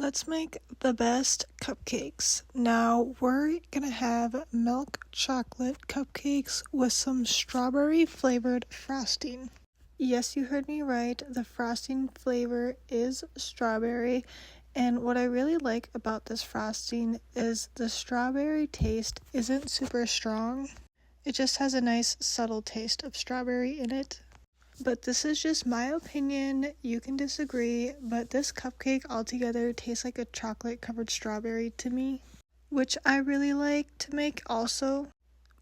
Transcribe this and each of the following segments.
Let's make the best cupcakes. Now we're gonna have milk chocolate cupcakes with some strawberry flavored frosting. Yes, you heard me right. The frosting flavor is strawberry. And what I really like about this frosting is the strawberry taste isn't super strong. It just has a nice subtle taste of strawberry in it. But this is just my opinion. You can disagree, but this cupcake altogether tastes like a chocolate covered strawberry to me, which I really like to make also.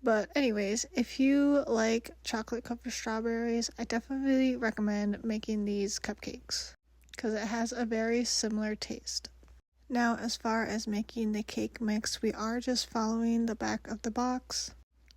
But anyways, if you like chocolate covered strawberries, I definitely recommend making these cupcakes because it has a very similar taste. Now, as far as making the cake mix, we are just following the back of the box.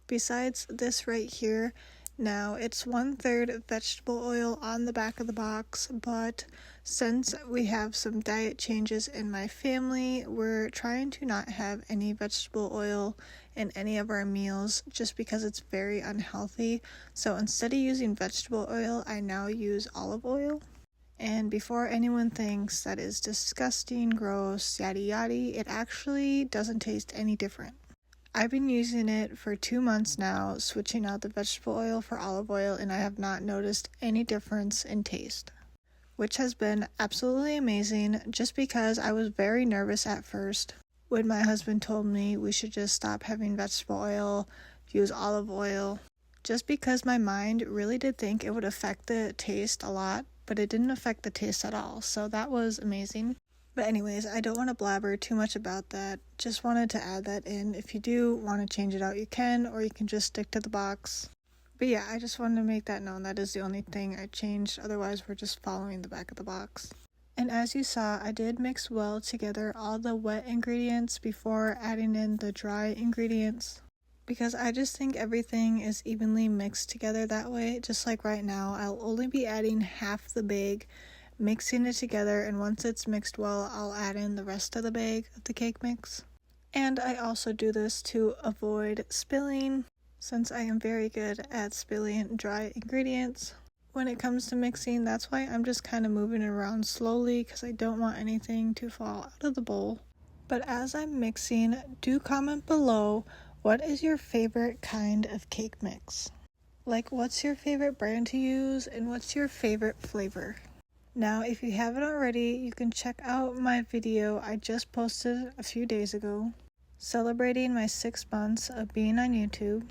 Besides this right here, now it's 1/3 vegetable oil on the back of the box, but since we have some diet changes in my family, we're trying to not have any vegetable oil in any of our meals just because it's very unhealthy. So instead of using vegetable oil, I now use olive oil. And before anyone thinks that is disgusting, gross, yada yada, it actually doesn't taste any different. I've been using it for 2 months now, switching out the vegetable oil for olive oil, and I have not noticed any difference in taste, which has been absolutely amazing just because I was very nervous at first when my husband told me we should just stop having vegetable oil, use olive oil, just because my mind really did think it would affect the taste a lot, but it didn't affect the taste at all, so that was amazing. But anyways, I don't want to blabber too much about that. Just wanted to add that in. If you do want to change it out, you can, or you can just stick to the box. But yeah, I just wanted to make that known. That is the only thing I changed. Otherwise, we're just following the back of the box. And as you saw, I did mix well together all the wet ingredients before adding in the dry ingredients, because I just think everything is evenly mixed together that way. Just like right now, I'll only be adding half the bag, mixing it together, and once it's mixed well, I'll add in the rest of the bag of the cake mix. And I also do this to avoid spilling, since I am very good at spilling dry ingredients when it comes to mixing. That's why I'm just kind of moving it around slowly, because I don't want anything to fall out of the bowl. But as I'm mixing, do comment below, what is your favorite kind of cake mix? Like, what's your favorite brand to use, and what's your favorite flavor? Now, if you haven't already, you can check out my video I just posted a few days ago, celebrating my 6 months of being on YouTube.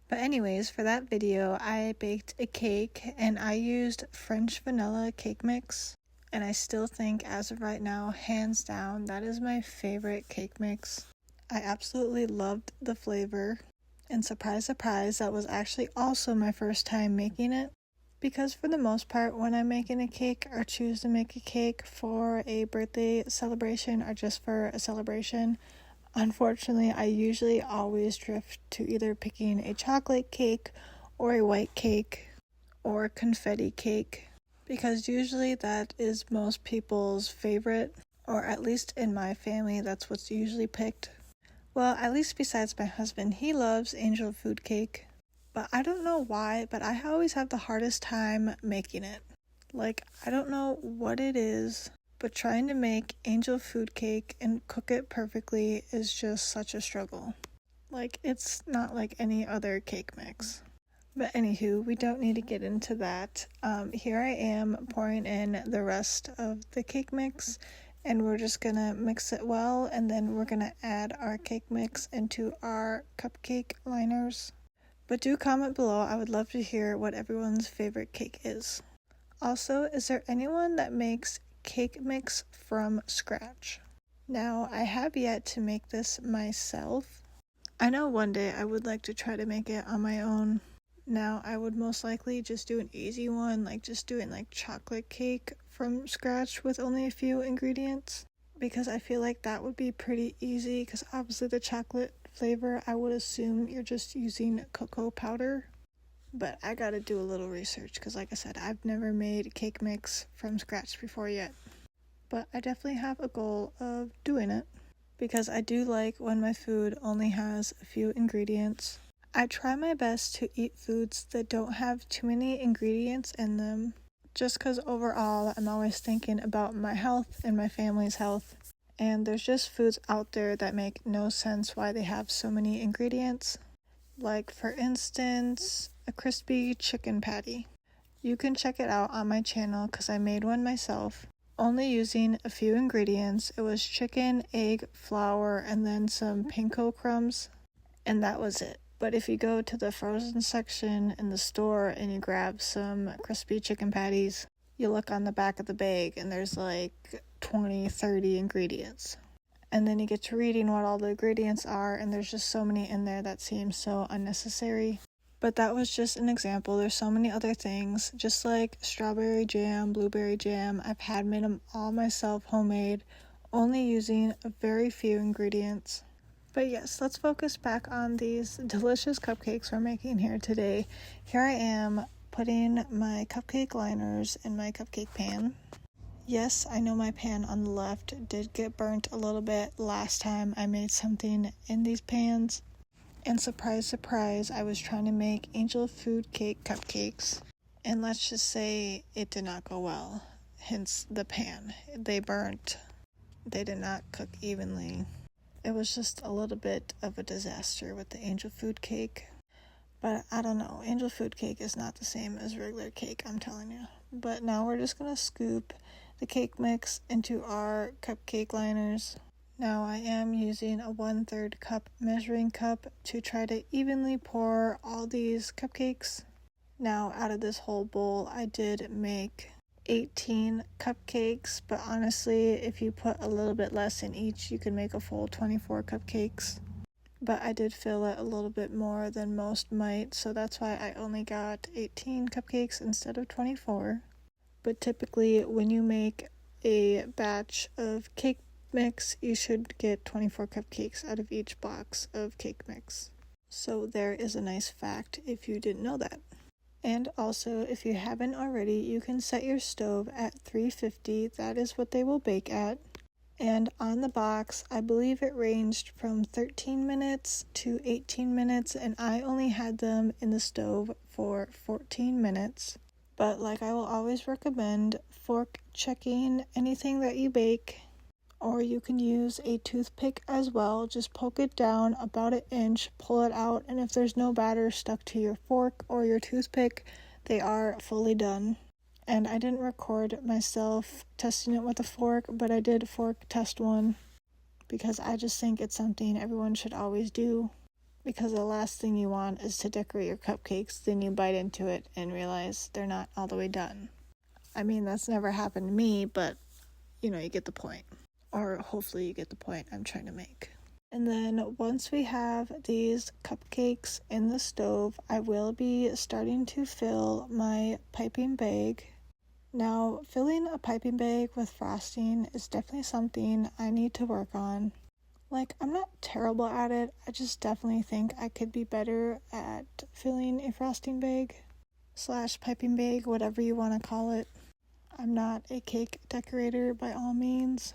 But anyways, for that video, I baked a cake, and I used French vanilla cake mix. And I still think, as of right now, hands down, that is my favorite cake mix. I absolutely loved the flavor. And surprise, surprise, that was actually also my first time making it. Because for the most part, when I'm making a cake or choose to make a cake for a birthday celebration or just for a celebration, unfortunately, I usually always drift to either picking a chocolate cake or a white cake or confetti cake, because usually that is most people's favorite, or at least in my family, that's what's usually picked. Well, at least besides my husband, he loves angel food cake. But I don't know why, but I always have the hardest time making it. Like, I don't know what it is, but trying to make angel food cake and cook it perfectly is just such a struggle. Like, it's not like any other cake mix. But anywho, we don't need to get into that. Here I am pouring in the rest of the cake mix, and we're just gonna mix it well, and then we're gonna add our cake mix into our cupcake liners. But do comment below, I would love to hear what everyone's favorite cake is. Also, is there anyone that makes cake mix from scratch? Now, I have yet to make this myself. I know one day I would like to try to make it on my own. Now, I would most likely just do an easy one, like just doing like chocolate cake from scratch with only a few ingredients, because I feel like that would be pretty easy, because obviously the chocolate flavor, I would assume you're just using cocoa powder. But I gotta do a little research, because like I said, I've never made cake mix from scratch before yet. But I definitely have a goal of doing it, because I do like when my food only has a few ingredients. I try my best to eat foods that don't have too many ingredients in them, just because overall I'm always thinking about my health and my family's health. And there's just foods out there that make no sense why they have so many ingredients. Like, for instance, a crispy chicken patty. You can check it out on my channel because I made one myself, only using a few ingredients. It was chicken, egg, flour, and then some panko crumbs, and that was it. But if you go to the frozen section in the store and you grab some crispy chicken patties, you look on the back of the bag and there's like 20, 30 ingredients. And then you get to reading what all the ingredients are, and there's just so many in there that seem so unnecessary. But that was just an example. There's so many other things, just like strawberry jam, blueberry jam. I've had made them all myself, homemade, only using a very few ingredients. But yes, let's focus back on these delicious cupcakes we're making here today. Here I am putting my cupcake liners in my cupcake pan. Yes, I know my pan on the left did get burnt a little bit last time I made something in these pans. And surprise, surprise, I was trying to make angel food cake cupcakes. And let's just say it did not go well. Hence the pan. They burnt. They did not cook evenly. It was just a little bit of a disaster with the angel food cake. But I don't know. Angel food cake is not the same as regular cake, I'm telling you. But now we're just going to scoop the cake mix into our cupcake liners. Now I am using a 1/3 cup measuring cup to try to evenly pour all these cupcakes. Now out of this whole bowl I did make 18 cupcakes, but honestly if you put a little bit less in each you can make a full 24 cupcakes. But I did fill it a little bit more than most might, so that's why I only got 18 cupcakes instead of 24. But typically when you make a batch of cake mix, you should get 24 cupcakes out of each box of cake mix. So there is a nice fact if you didn't know that. And also, if you haven't already, you can set your stove at 350. That is what they will bake at. And on the box, I believe it ranged from 13 minutes to 18 minutes, and I only had them in the stove for 14 minutes. But like I will always recommend, fork checking anything that you bake, or you can use a toothpick as well. Just poke it down about an inch, pull it out, and if there's no batter stuck to your fork or your toothpick, they are fully done. And I didn't record myself testing it with a fork, but I did fork test one because I just think it's something everyone should always do. Because the last thing you want is to decorate your cupcakes, then you bite into it and realize they're not all the way done. I mean, that's never happened to me, but you get the point. Or hopefully you get the point I'm trying to make. And then once we have these cupcakes in the stove, I will be starting to fill my piping bag. Now, filling a piping bag with frosting is definitely something I need to work on. Like, I'm not terrible at it, I just definitely think I could be better at filling a frosting bag / piping bag, whatever you want to call it. I'm not a cake decorator by all means.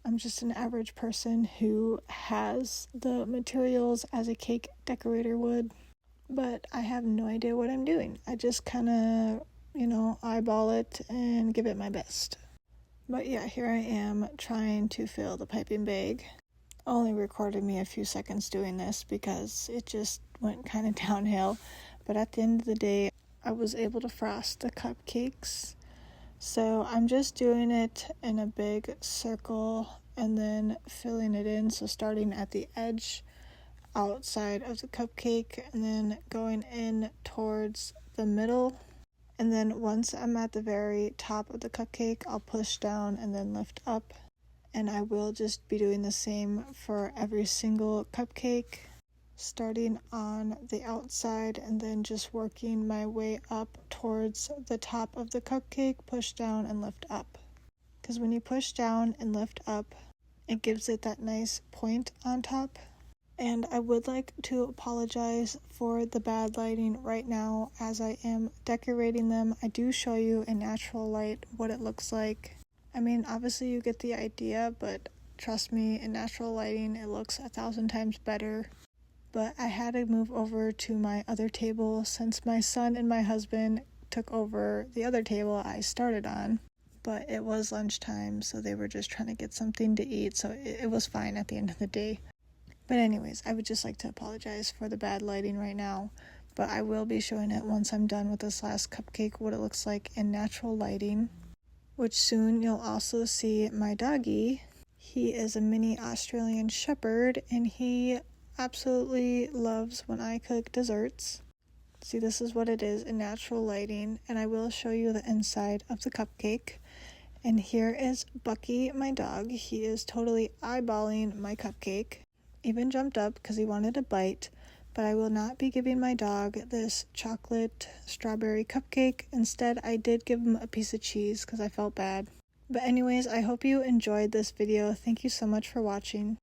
I'm just an average person who has the materials as a cake decorator would. But I have no idea what I'm doing. I just kind of, eyeball it and give it my best. But yeah, here I am trying to fill the piping bag. Only recorded me a few seconds doing this because it just went kind of downhill. But at the end of the day, I was able to frost the cupcakes. So I'm just doing it in a big circle and then filling it in. So starting at the edge outside of the cupcake and then going in towards the middle. And then once I'm at the very top of the cupcake, I'll push down and then lift up. And I will just be doing the same for every single cupcake, starting on the outside and then just working my way up towards the top of the cupcake, push down and lift up. Because when you push down and lift up, it gives it that nice point on top. And I would like to apologize for the bad lighting right now as I am decorating them. I do show you in natural light what it looks like. I mean, obviously you get the idea, but trust me, in natural lighting it looks 1,000 times better. But I had to move over to my other table since my son and my husband took over the other table I started on. but it was lunchtime, so they were just trying to get something to eat, so it was fine at the end of the day. But anyways, I would just like to apologize for the bad lighting right now, but I will be showing it once I'm done with this last cupcake, what it looks like in natural lighting, which soon you'll also see my doggy. He is a mini Australian Shepherd, and he absolutely loves when I cook desserts. See, this is what it is in natural lighting, and I will show you the inside of the cupcake. And here is Bucky, my dog. He is totally eyeballing my cupcake. Even jumped up because he wanted a bite, but I will not be giving my dog this chocolate strawberry cupcake. Instead, I did give him a piece of cheese because I felt bad. But anyways, I hope you enjoyed this video. Thank you so much for watching.